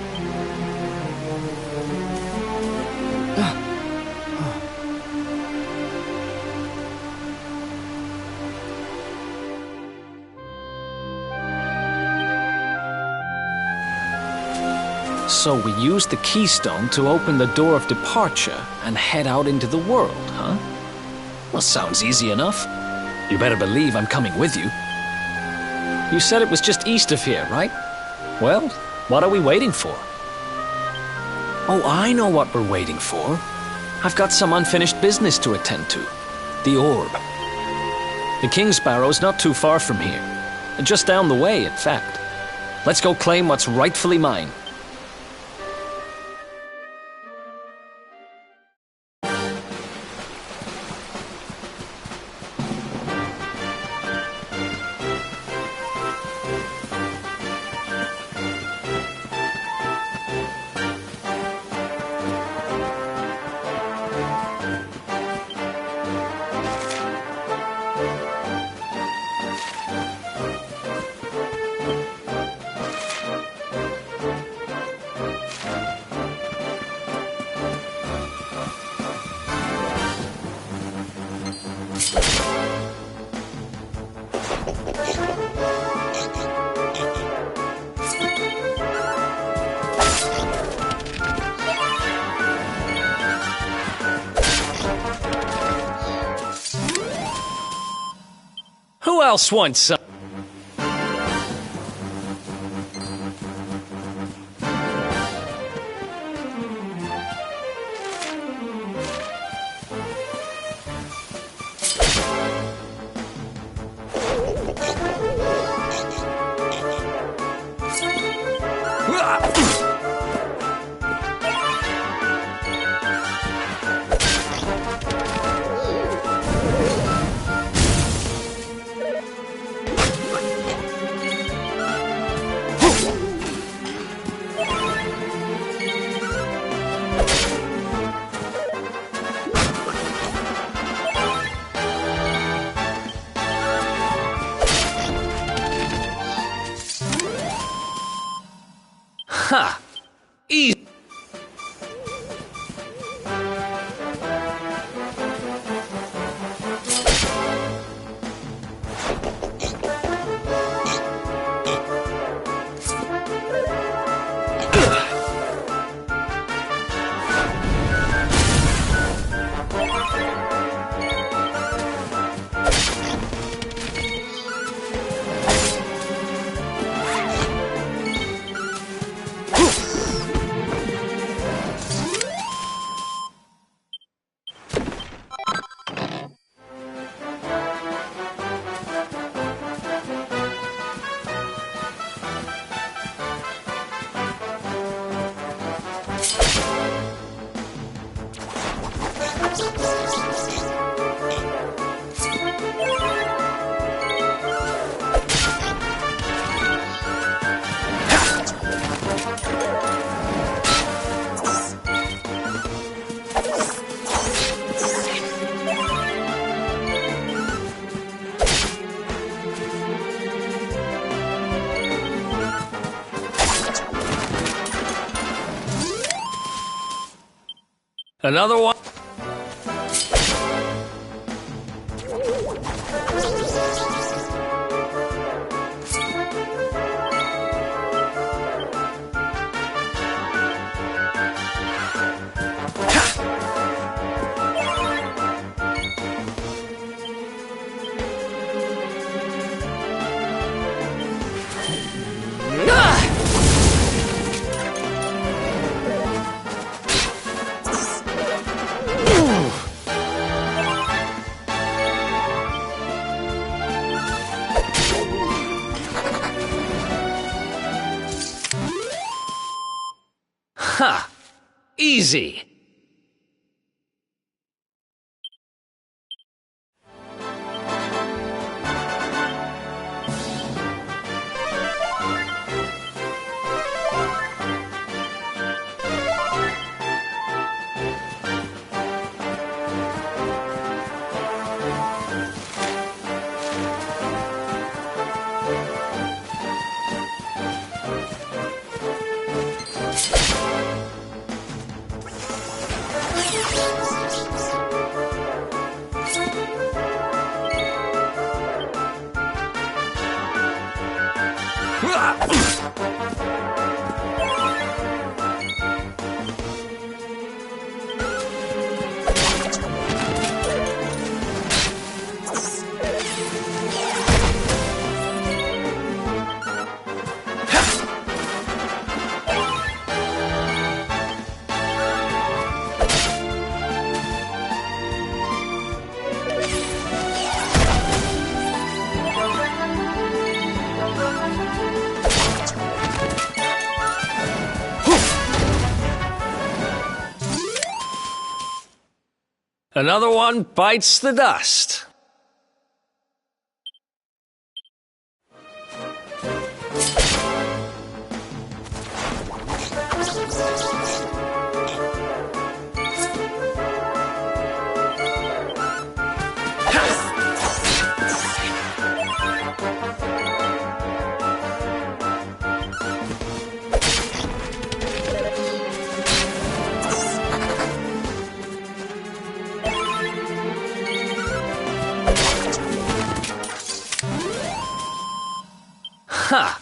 So we use the keystone to open the door of departure and head out into the world, huh? Well, sounds easy enough. You better believe I'm coming with you. You said it was just east of here, right? Well, what are we waiting for? Oh, I know what we're waiting for. I've got some unfinished business to attend to. The orb. The King Sparrow's not too far from here. Just down the way, in fact. Let's go claim what's rightfully mine. Who else wants some? Ha! Easy. Another one. Ha! Easy. Another one bites the dust. Ha!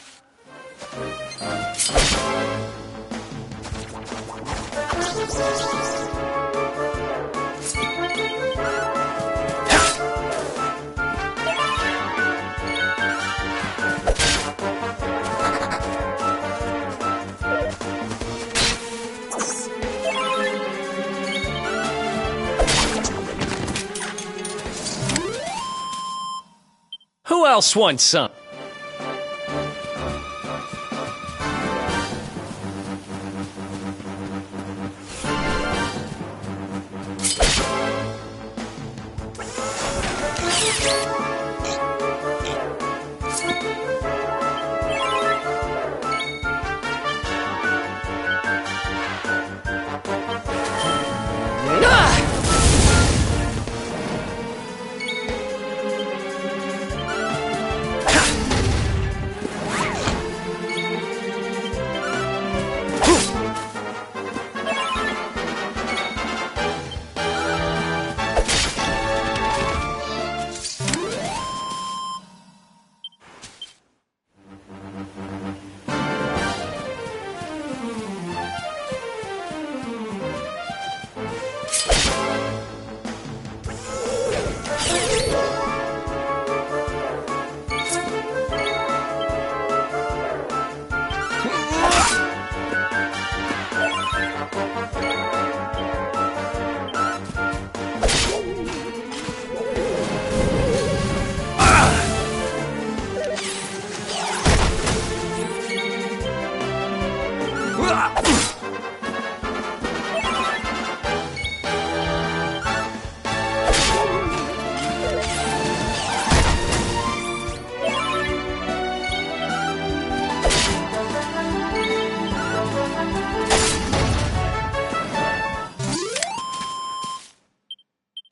Who else wants some?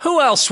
Who else